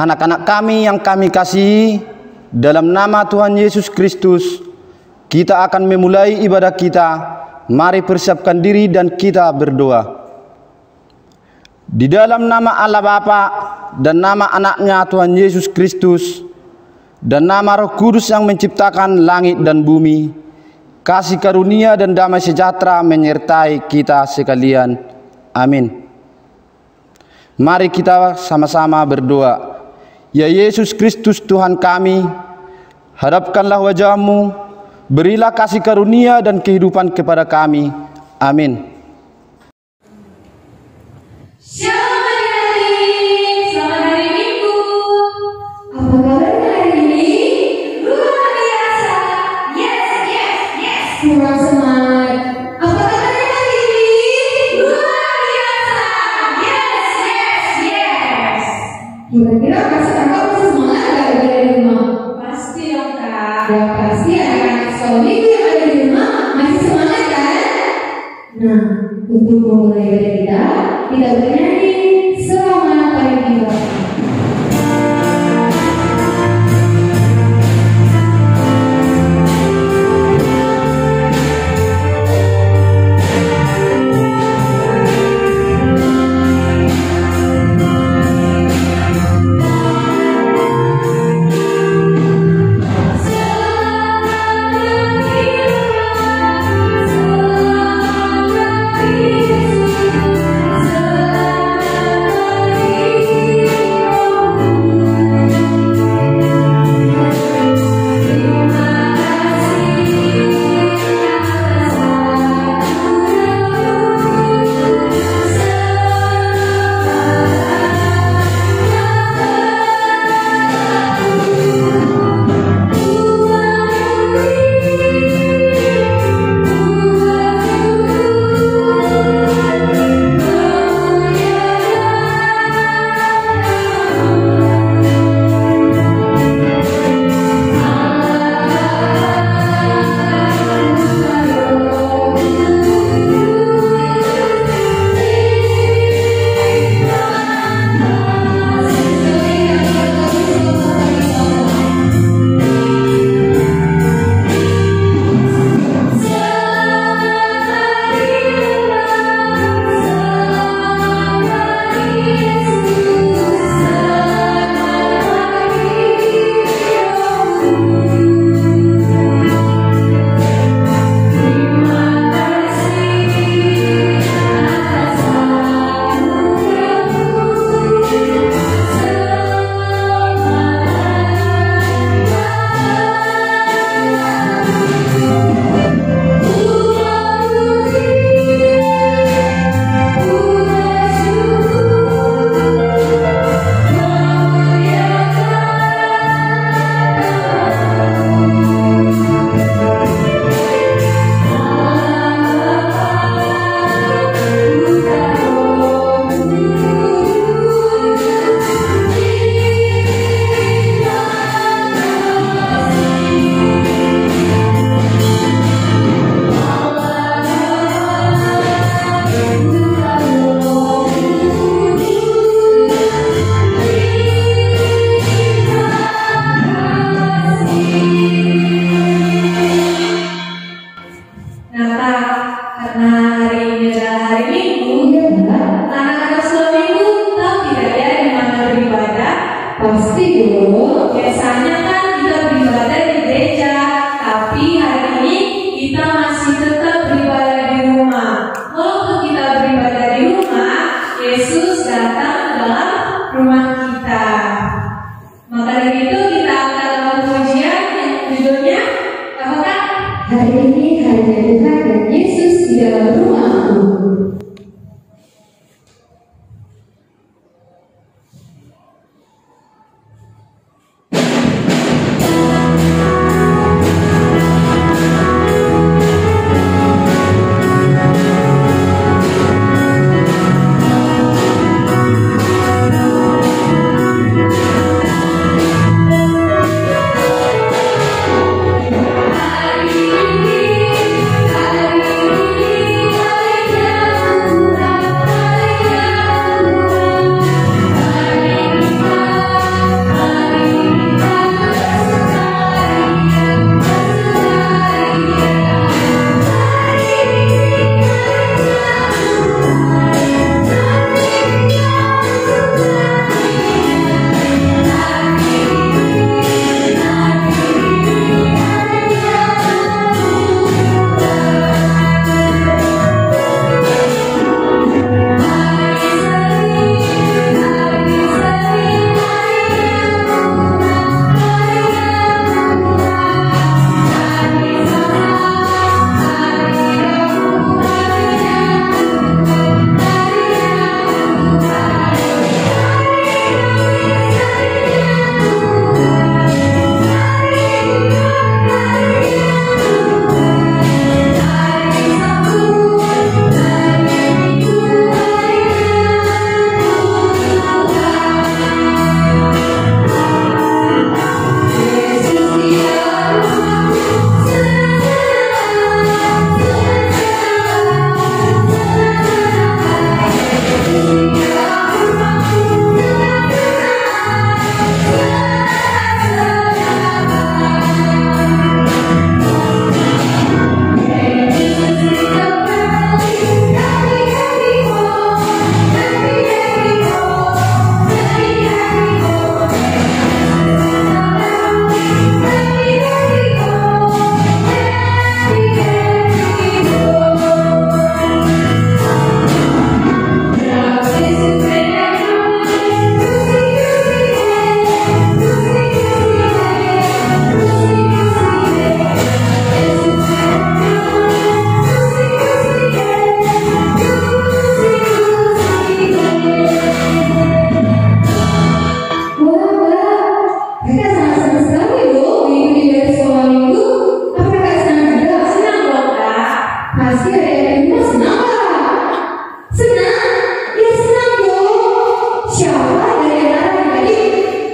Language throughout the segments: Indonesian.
Anak-anak kami yang kami kasihi, dalam nama Tuhan Yesus Kristus, kita akan memulai ibadah kita. Mari persiapkan diri dan kita berdoa. Di dalam nama Allah Bapa dan nama anaknya Tuhan Yesus Kristus dan nama Roh Kudus yang menciptakan langit dan bumi, kasih karunia dan damai sejahtera menyertai kita sekalian. Amin. Mari kita sama-sama berdoa. Ya Yesus Kristus Tuhan kami, hadapkanlah wajah-Mu, berilah kasih karunia dan kehidupan kepada kami. Amin. Selamat hari Minggu. Apa kabar hari ini? Luar biasa. Yes. Kurang semangat. Apa kabar hari ini? Luar biasa. Yes. Kira-kira Kak masih semangat nggak ada di rumah? Pasti dong Kak. Ya pasti anak-anak sekolah minggu yang ada di rumah masih semangat kan? Nah, untuk memulai ibadah kita bernyanyi Selamat Hari Minggu.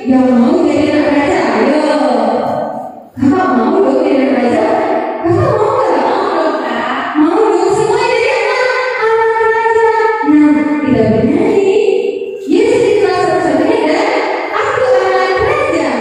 yang mau jadi anak raja? Ayo, kakak mau dong jadi anak raja? Kakak mau nggak? Mau dong kak. Mau dong semua jadi anak raja. Nah, kita bernyanyi. Yesus itulah satu-satunya dan aku anak raja.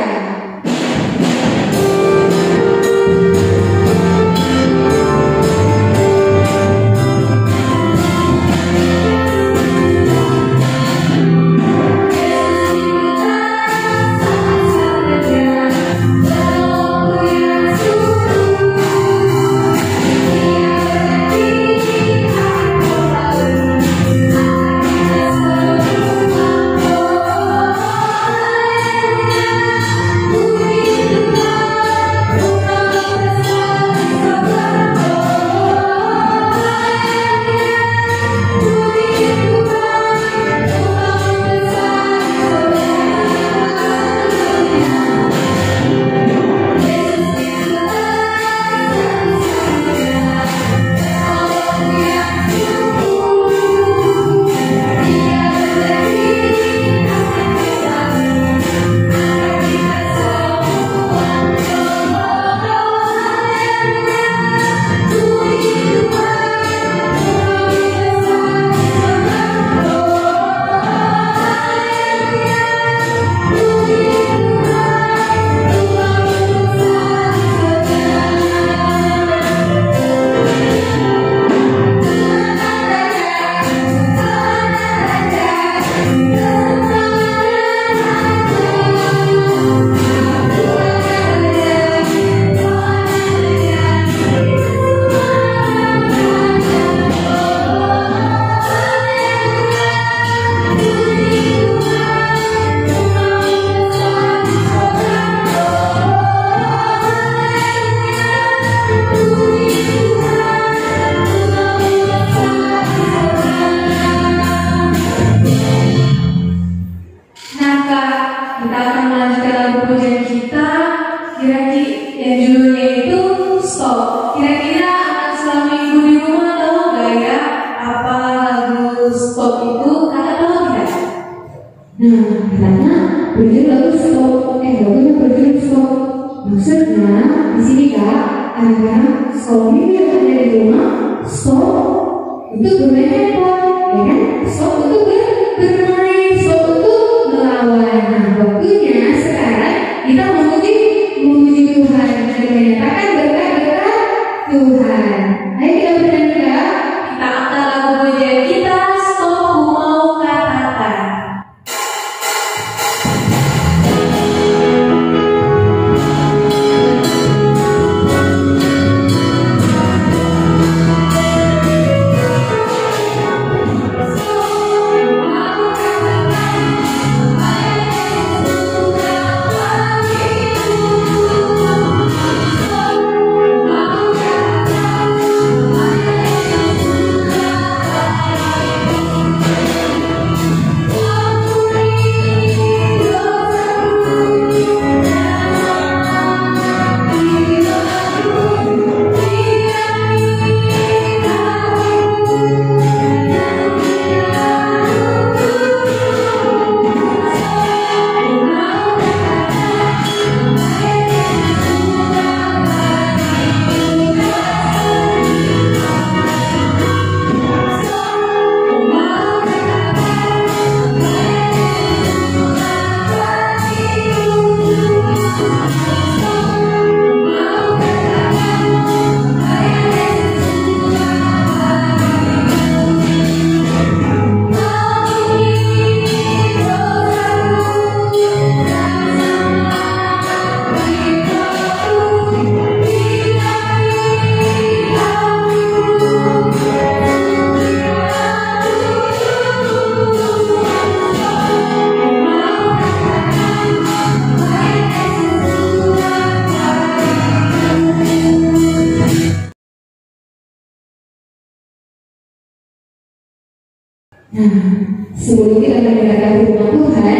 Sebelum kita mendengarkan firman Tuhan,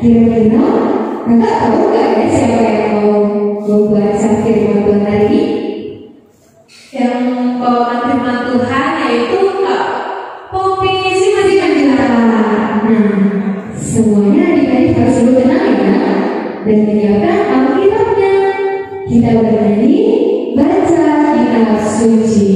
kira-kira kakak tahu nggak ya siapa yang mau membaca firman Tuhan hari ini? Yang bawakan firman Tuhan yaitu Kak Popi si Majikan Juara. Nah, semuanya adik-adik harus dulu tenang ya. dan menyiapkan Alkitabnya. Kita bernyanyi, baca kitab suci.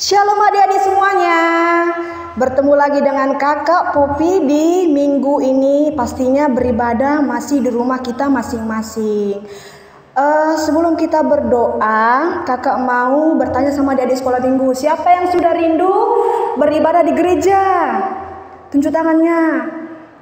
Shalom adik-adik semuanya. Bertemu lagi dengan Kakak Popi di minggu ini. Pastinya beribadah masih di rumah kita masing-masing. Sebelum kita berdoa, Kakak mau bertanya sama adik-adik sekolah minggu, siapa yang sudah rindu beribadah di gereja? Tunjuk tangannya.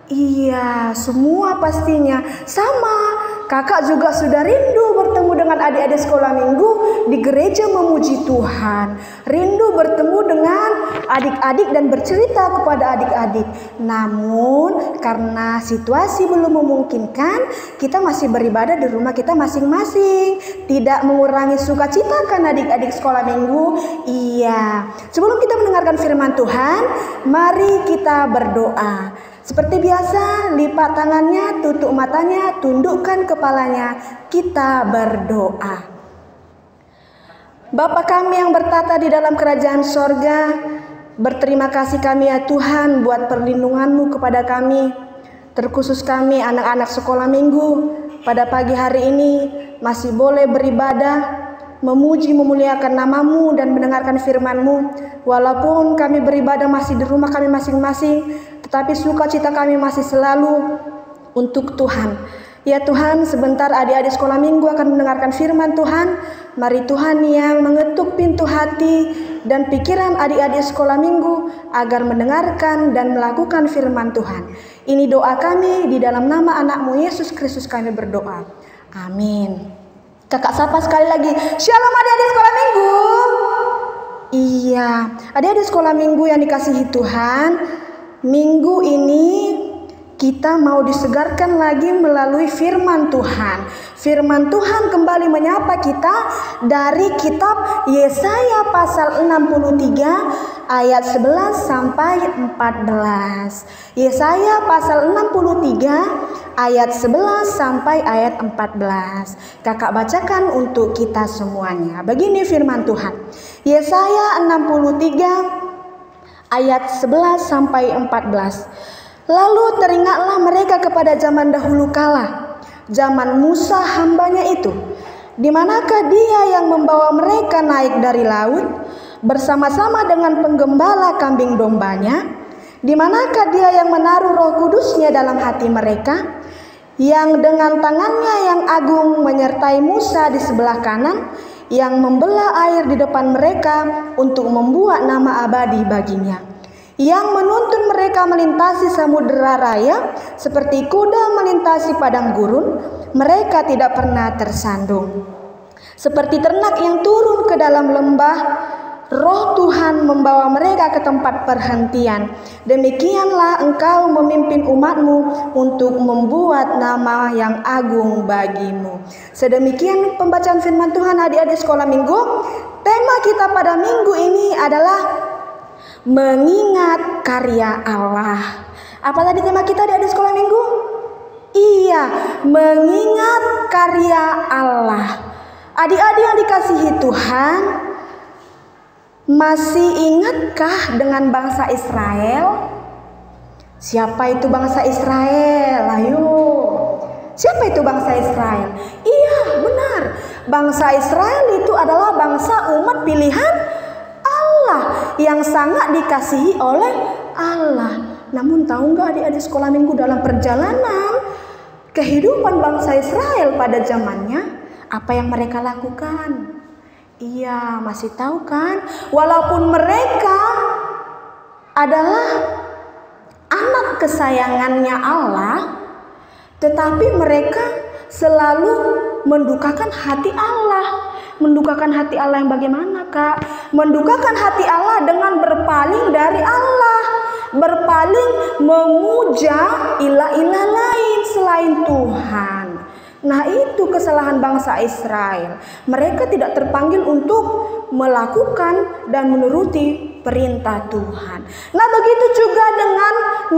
Iya, semua pastinya. Sama, Kakak juga sudah rindu bertemu dengan adik-adik sekolah minggu di gereja memuji Tuhan. Rindu bertemu dengan adik-adik dan bercerita kepada adik-adik. Namun karena situasi belum memungkinkan, kita masih beribadah di rumah kita masing-masing. Tidak mengurangi sukacita kan adik-adik sekolah minggu? Iya. Sebelum kita mendengarkan firman Tuhan, mari kita berdoa. Seperti biasa, lipat tangannya, tutup matanya, tundukkan kepalanya. Kita berdoa. Bapa kami yang bertata di dalam kerajaan sorga, berterima kasih kami ya Tuhan buat perlindungan-Mu kepada kami. Terkhusus kami anak-anak sekolah minggu pada pagi hari ini masih boleh beribadah, memuji memuliakan nama-Mu dan mendengarkan firman-Mu. Walaupun kami beribadah masih di rumah kami masing-masing, tetapi sukacita kami masih selalu untuk Tuhan. Ya Tuhan, sebentar adik-adik sekolah minggu akan mendengarkan firman Tuhan. Mari Tuhan yang mengetuk pintu hati dan pikiran adik-adik sekolah minggu agar mendengarkan dan melakukan firman Tuhan. Ini doa kami di dalam nama anak-Mu Yesus Kristus kami berdoa. Amin. Kakak sapa sekali lagi. Shalom adik-adik sekolah minggu. Iya, adik-adik sekolah minggu yang dikasihi Tuhan. Minggu ini kita mau disegarkan lagi melalui firman Tuhan. Firman Tuhan kembali menyapa kita dari kitab Yesaya pasal 63 ayat 11 sampai 14. Yesaya pasal 63 ayat 11 sampai ayat 14. Kakak bacakan untuk kita semuanya. Begini firman Tuhan. Yesaya 63 ayat 11 sampai 14. Lalu teringatlah mereka kepada zaman dahulu kala, zaman Musa hambanya itu. Di manakah dia yang membawa mereka naik dari laut bersama-sama dengan penggembala kambing dombanya? Di manakah dia yang menaruh Roh Kudusnya dalam hati mereka? Yang dengan tangannya yang agung menyertai Musa di sebelah kanan, yang membelah air di depan mereka untuk membuat nama abadi baginya, yang menuntun mereka melintasi samudera raya seperti kuda melintasi padang gurun. Mereka tidak pernah tersandung. Seperti ternak yang turun ke dalam lembah, Roh Tuhan membawa mereka ke tempat perhentian. Demikianlah engkau memimpin umat-Mu untuk membuat nama yang agung bagi-Mu. Sedemikian pembacaan firman Tuhan adik-adik sekolah minggu. Tema kita pada minggu ini adalah mengingat karya Allah. Apa tadi tema kita di adik sekolah minggu? Iya, mengingat karya Allah. Adik-adik yang dikasihi Tuhan, masih ingatkah dengan bangsa Israel? Siapa itu bangsa Israel? Ayo. Siapa itu bangsa Israel? Iya, benar. Bangsa Israel itu adalah bangsa umat pilihan Allah yang sangat dikasihi oleh Allah. Namun tahu nggak adik-adik sekolah minggu, dalam perjalanan kehidupan bangsa Israel pada zamannya, apa yang mereka lakukan? Iya, masih tahu kan? Walaupun mereka adalah anak kesayangannya Allah, tetapi mereka selalu mendukakan hati Allah. Mendukakan hati Allah yang bagaimana, Kak? Mendukakan hati Allah dengan berpaling dari Allah, berpaling memuja ilah-ilah lain selain Tuhan. Nah, itu kesalahan bangsa Israel. Mereka tidak terpanggil untuk melakukan dan menuruti perintah Tuhan. Nah, begitu juga dengan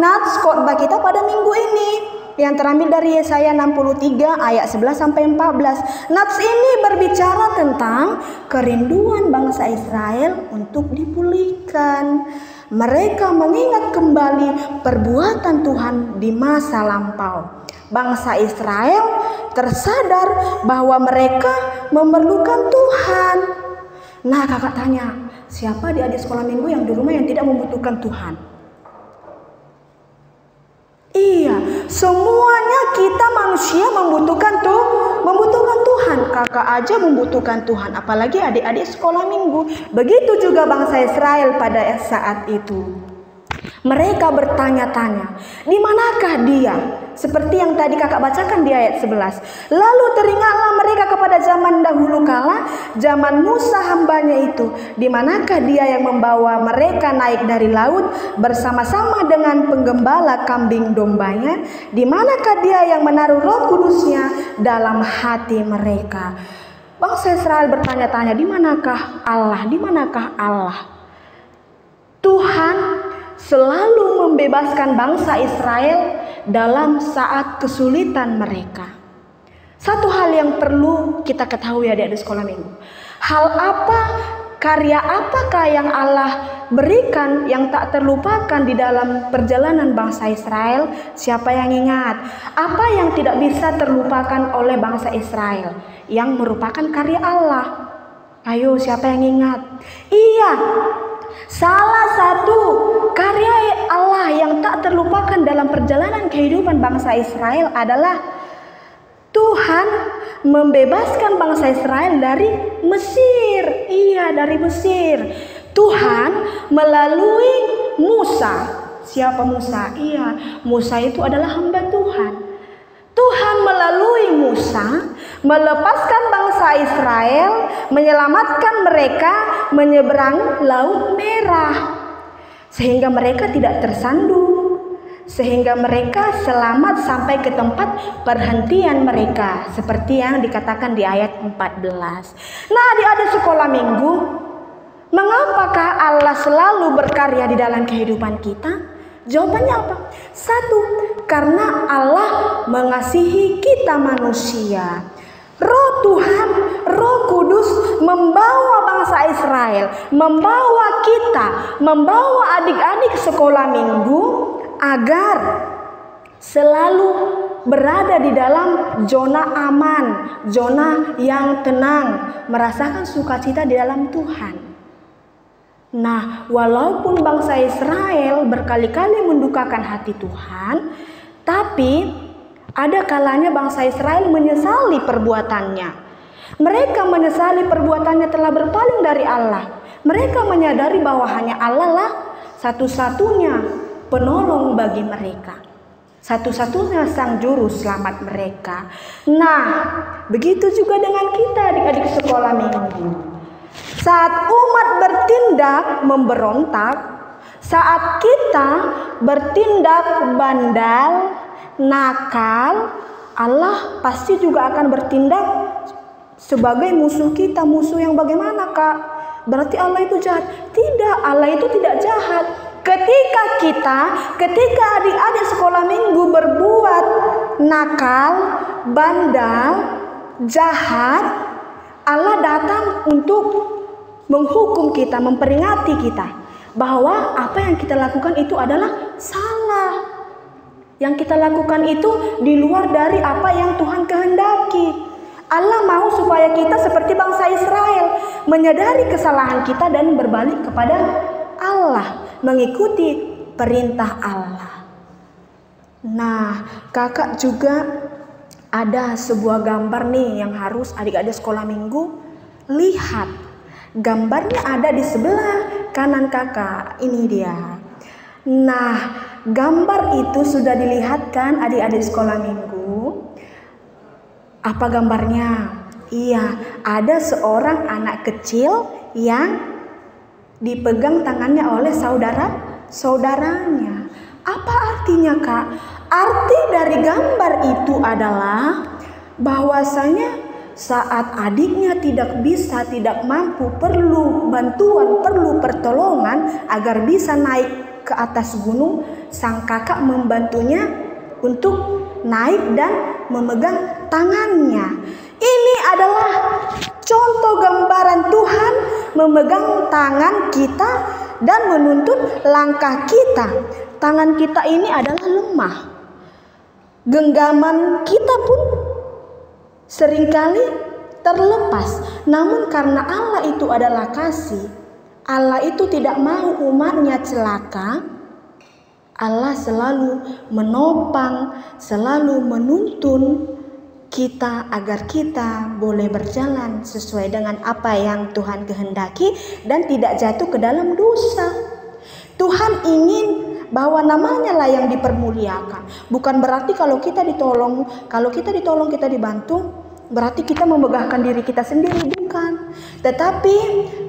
nats khotbah kita pada minggu ini yang terambil dari Yesaya 63 ayat 11 sampai 14. Nats ini berbicara tentang kerinduan bangsa Israel untuk dipulihkan. Mereka mengingat kembali perbuatan Tuhan di masa lampau. Bangsa Israel tersadar bahwa mereka memerlukan Tuhan. Nah, kakak tanya, siapa di adik sekolah minggu yang di rumah yang tidak membutuhkan Tuhan? Iya, semuanya kita manusia membutuhkan Tuhan. Kakak aja membutuhkan Tuhan, apalagi adik-adik sekolah minggu. Begitu juga bangsa Israel pada saat itu. Mereka bertanya-tanya, di manakah dia? Seperti yang tadi kakak bacakan di ayat 11. Lalu teringatlah mereka kepada zaman dahulu kala, zaman Musa hambanya itu. Di manakah dia yang membawa mereka naik dari laut bersama-sama dengan penggembala kambing dombanya? Di manakah dia yang menaruh Roh Kudusnya dalam hati mereka? Bangsa Israel bertanya-tanya, di manakah Allah? Di manakah Allah? Tuhan selalu membebaskan bangsa Israel dalam saat kesulitan mereka. Satu hal yang perlu kita ketahui adik-adik sekolah minggu. Hal apa, karya apakah yang Allah berikan yang tak terlupakan di dalam perjalanan bangsa Israel? Siapa yang ingat? Apa yang tidak bisa terlupakan oleh bangsa Israel yang merupakan karya Allah? Ayo, siapa yang ingat? Iya, salah satu karya Allah yang tak terlupakan dalam perjalanan kehidupan bangsa Israel adalah Tuhan membebaskan bangsa Israel dari Mesir. Iya, dari Mesir. Tuhan melalui Musa. Siapa Musa? Iya, Musa itu adalah hamba Tuhan. Tuhan melalui Musa melepaskan bangsa Israel, menyelamatkan mereka menyeberang Laut Merah, sehingga mereka tidak tersandung, sehingga mereka selamat sampai ke tempat perhentian mereka, seperti yang dikatakan di ayat 14. Nah, adik-adik sekolah minggu, mengapakah Allah selalu berkarya di dalam kehidupan kita? Jawabannya apa? Satu, karena Allah mengasihi kita manusia. Roh Tuhan, Roh Kudus membawa bangsa Israel, membawa kita, membawa adik-adik sekolah minggu agar selalu berada di dalam zona aman, zona yang tenang, merasakan sukacita di dalam Tuhan. Nah, walaupun bangsa Israel berkali-kali mendukakan hati Tuhan, tapi ada kalanya bangsa Israel menyesali perbuatannya. Mereka menyesali perbuatannya telah berpaling dari Allah. Mereka menyadari bahwa hanya Allah lah satu-satunya penolong bagi mereka, satu-satunya sang juru selamat mereka. Nah, begitu juga dengan kita adik-adik sekolah minggu. Saat umat bertindak memberontak, saat kita bertindak bandal, nakal, Allah pasti juga akan bertindak sebagai musuh kita. Musuh yang bagaimana, Kak? berarti Allah itu jahat. Tidak, Allah itu tidak jahat. Ketika adik-adik sekolah minggu berbuat nakal, bandal, jahat, Allah datang untuk menghukum kita, memperingati kita bahwa apa yang kita lakukan itu adalah salah. Yang kita lakukan itu di luar dari apa yang Tuhan kehendaki. Allah mau supaya kita seperti bangsa Israel, menyadari kesalahan kita dan berbalik kepada Allah, mengikuti perintah Allah. Nah, kakak juga ada sebuah gambar nih yang harus adik-adik sekolah minggu lihat. Gambarnya ada di sebelah kanan kakak, ini dia. Nah, gambar itu sudah dilihatkan adik-adik sekolah minggu. Apa gambarnya? Iya, ada seorang anak kecil yang dipegang tangannya oleh saudaranya. Apa artinya, Kak? Arti dari gambar itu adalah bahwasanya saat adiknya tidak bisa, tidak mampu, perlu bantuan, perlu pertolongan agar bisa naik ke atas gunung, sang kakak membantunya untuk naik dan memegang tangannya. Ini adalah contoh gambaran Tuhan memegang tangan kita dan menuntun langkah kita. Tangan kita ini adalah lemah. Genggaman kita pun seringkali terlepas. Namun karena Allah itu adalah kasih, Allah itu tidak mau umatnya celaka, Allah selalu menopang, selalu menuntun kita agar kita boleh berjalan sesuai dengan apa yang Tuhan kehendaki dan tidak jatuh ke dalam dosa. Tuhan ingin bahwa namanya lah yang dipermuliakan. Bukan berarti kalau kita ditolong, kita dibantu, berarti kita memegahkan diri kita sendiri, bukan. Tetapi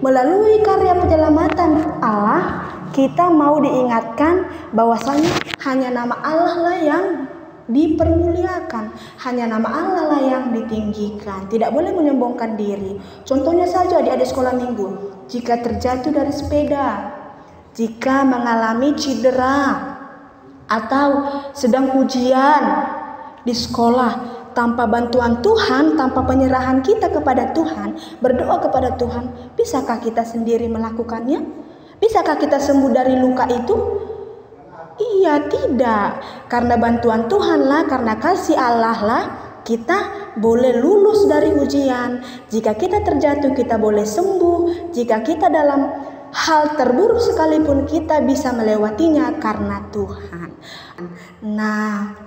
melalui karya penyelamatan Allah, kita mau diingatkan bahwasanya hanya nama Allah lah yang dipermuliakan, hanya nama Allah lah yang ditinggikan. Tidak boleh menyombongkan diri. Contohnya saja adik-adik sekolah minggu, jika terjatuh dari sepeda, jika mengalami cedera, atau sedang ujian di sekolah, tanpa bantuan Tuhan, tanpa penyerahan kita kepada Tuhan, berdoa kepada Tuhan, bisakah kita sendiri melakukannya? Bisakah kita sembuh dari luka itu? Iya, tidak. Karena bantuan Tuhan lah, karena kasih Allah lah, kita boleh lulus dari ujian. Jika kita terjatuh, kita boleh sembuh. Jika kita dalam hal terburuk sekalipun, kita bisa melewatinya karena Tuhan. Nah,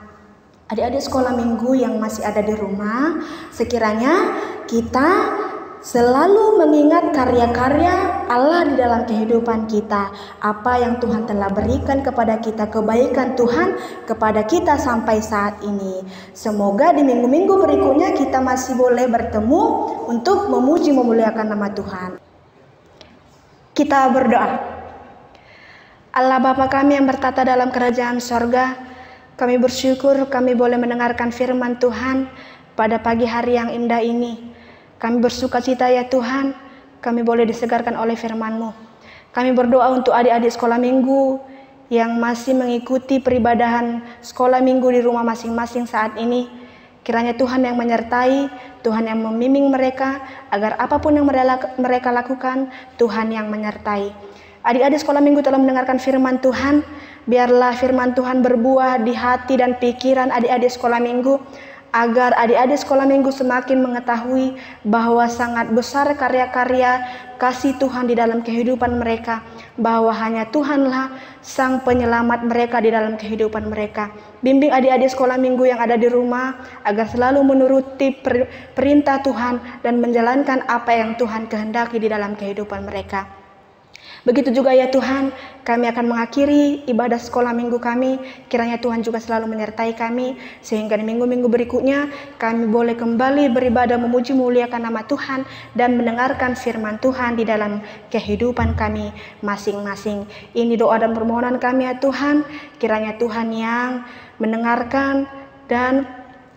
adik-adik sekolah minggu yang masih ada di rumah, sekiranya kita selalu mengingat karya-karya Allah di dalam kehidupan kita. Apa yang Tuhan telah berikan kepada kita, kebaikan Tuhan kepada kita sampai saat ini. Semoga di minggu-minggu berikutnya kita masih boleh bertemu untuk memuji memuliakan nama Tuhan. Kita berdoa. Allah Bapa kami yang bertata dalam kerajaan sorga, kami bersyukur kami boleh mendengarkan firman Tuhan pada pagi hari yang indah ini. Kami bersuka cita ya Tuhan, kami boleh disegarkan oleh firman-Mu. Kami berdoa untuk adik-adik sekolah minggu yang masih mengikuti peribadahan sekolah minggu di rumah masing-masing saat ini. Kiranya Tuhan yang menyertai, Tuhan yang membimbing mereka, agar apapun yang mereka lakukan, Tuhan yang menyertai. Adik-adik sekolah minggu telah mendengarkan firman Tuhan, biarlah firman Tuhan berbuah di hati dan pikiran adik-adik sekolah minggu, agar adik-adik sekolah minggu semakin mengetahui bahwa sangat besar karya-karya kasih Tuhan di dalam kehidupan mereka, bahwa hanya Tuhanlah sang penyelamat mereka di dalam kehidupan mereka. Bimbing adik-adik sekolah minggu yang ada di rumah agar selalu menuruti perintah Tuhan dan menjalankan apa yang Tuhan kehendaki di dalam kehidupan mereka. Begitu juga ya Tuhan, kami akan mengakhiri ibadah sekolah minggu kami. Kiranya Tuhan juga selalu menyertai kami, sehingga di minggu-minggu berikutnya kami boleh kembali beribadah memuji memuliakan nama Tuhan dan mendengarkan firman Tuhan di dalam kehidupan kami masing-masing. Ini doa dan permohonan kami ya Tuhan. Kiranya Tuhan yang mendengarkan dan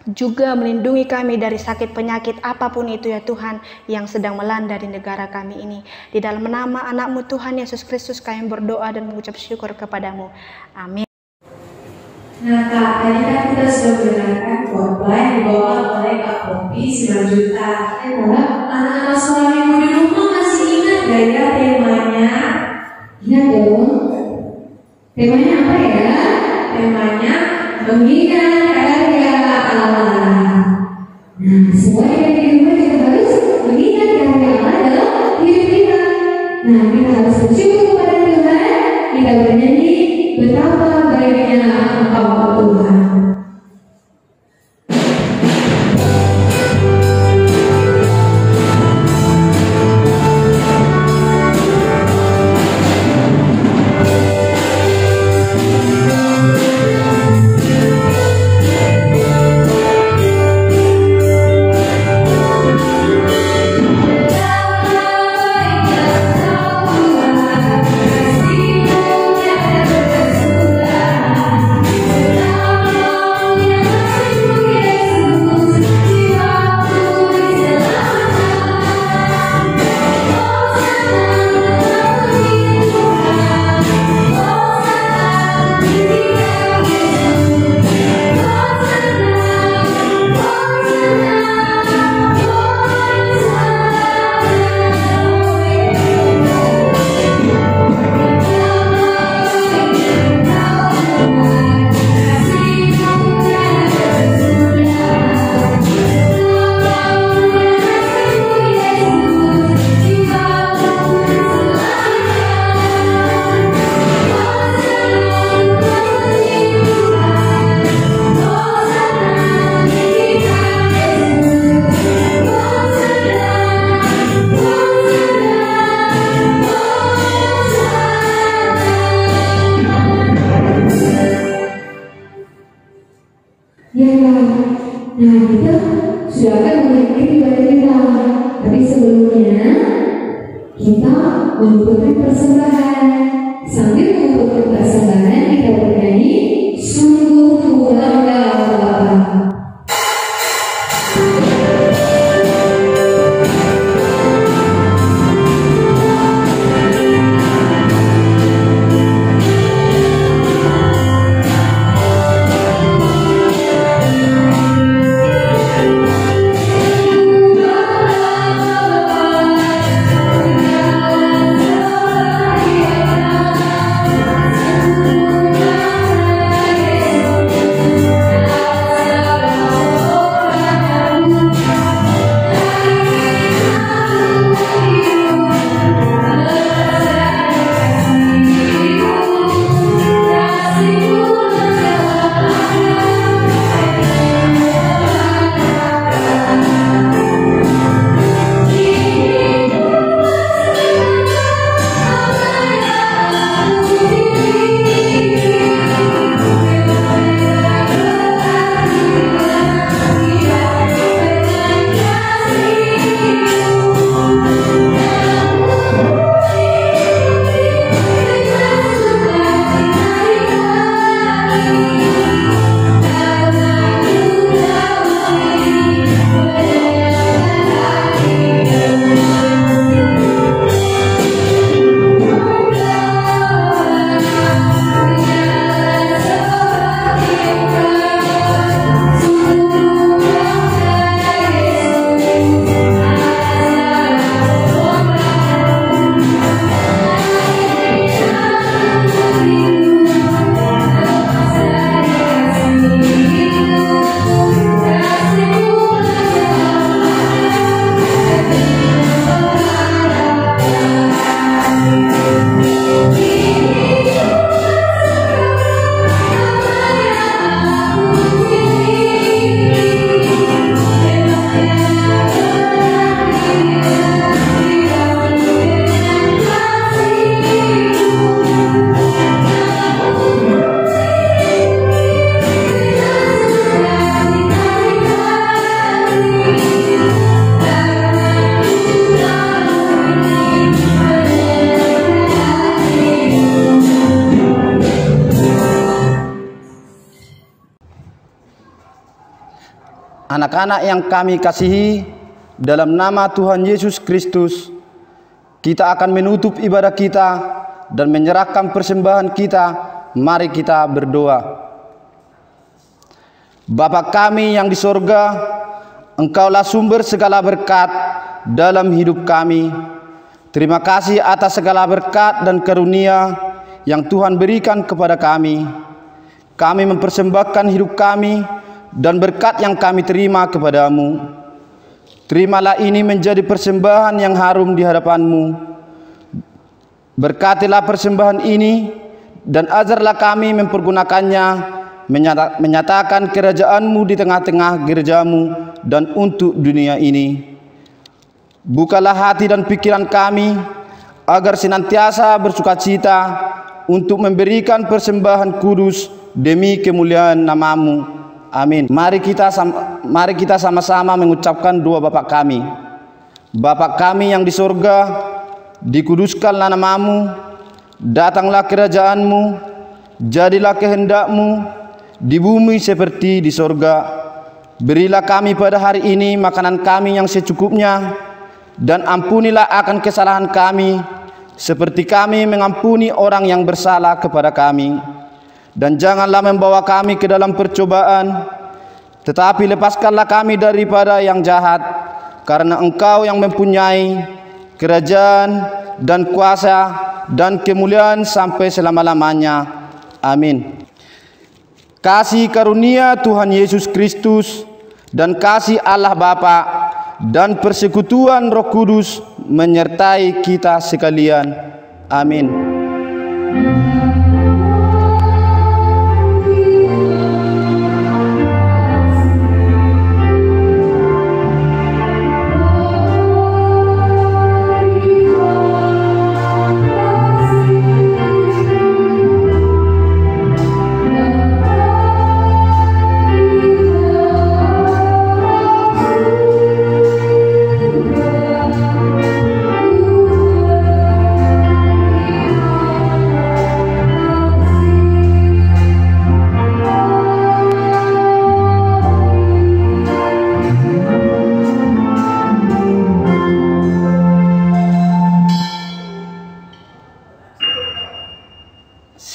juga melindungi kami dari sakit penyakit apapun itu ya Tuhan yang sedang melanda di negara kami ini. Di dalam nama anak-Mu Tuhan Yesus Kristus kami berdoa dan mengucap syukur kepadamu. Amin. Nah Kak, tadi kan kita sudah mendengarkan khotbah yang dibawa oleh Kak Popi 9 juta. Anak-anak sekolah minggu di rumah masih ingat gak ya temanya? Ingat dong. Temanya apa ya? Temanya mengingat karya Allah. Nah, semua yang di rumah juga harus mengingat karya Allah dalam hidup kita. Nah, kita harus bersyukur kepada Tuhan. Kita bernyanyi betapa baiknya Engkau Tuhan. Nah, kita sudah akan mengakhiri ibadah kita. Tapi sebelumnya kita mengumpulkan persembahan. Sambil mengumpulkan persembahan, kita bernyanyi sungguh ku bangga Bapa. Yesus Anak-anak yang kami kasihi, dalam nama Tuhan Yesus Kristus, kita akan menutup ibadah kita dan menyerahkan persembahan kita. Mari kita berdoa. Bapa kami yang di sorga, Engkaulah sumber segala berkat dalam hidup kami. Terima kasih atas segala berkat dan karunia yang Tuhan berikan kepada kami. Kami mempersembahkan hidup kami dan berkat yang kami terima kepadamu. Terimalah ini menjadi persembahan yang harum di hadapan-Mu. Berkatilah persembahan ini dan ajarlah kami mempergunakannya, menyatakan kerajaan-Mu di tengah-tengah gereja-Mu dan untuk dunia ini. Bukalah hati dan pikiran kami agar senantiasa bersukacita untuk memberikan persembahan kudus demi kemuliaan nama-Mu. Amin. Mari kita sama-sama mengucapkan doa Bapa kami. Bapa kami yang di sorga, dikuduskanlah nama-Mu, datanglah kerajaan-Mu, jadilah kehendak-Mu di bumi seperti di sorga. Berilah kami pada hari ini makanan kami yang secukupnya, dan ampunilah akan kesalahan kami, seperti kami mengampuni orang yang bersalah kepada kami. Dan janganlah membawa kami ke dalam percobaan, tetapi lepaskanlah kami daripada yang jahat, karena Engkau yang mempunyai kerajaan dan kuasa dan kemuliaan sampai selama-lamanya. Amin. Kasih karunia Tuhan Yesus Kristus dan kasih Allah Bapa dan persekutuan Roh Kudus menyertai kita sekalian. Amin.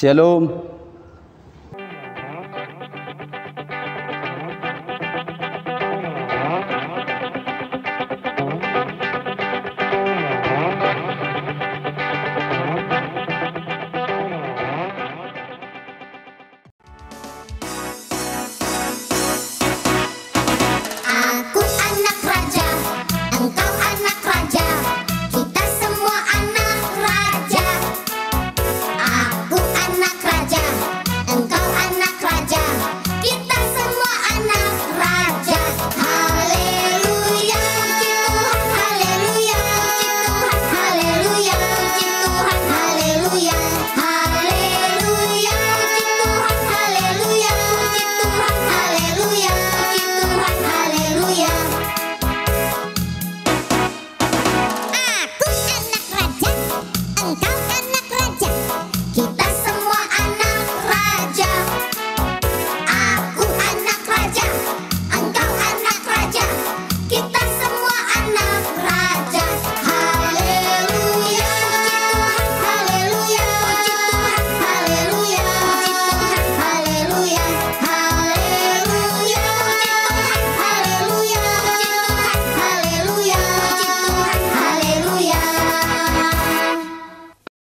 Shalom.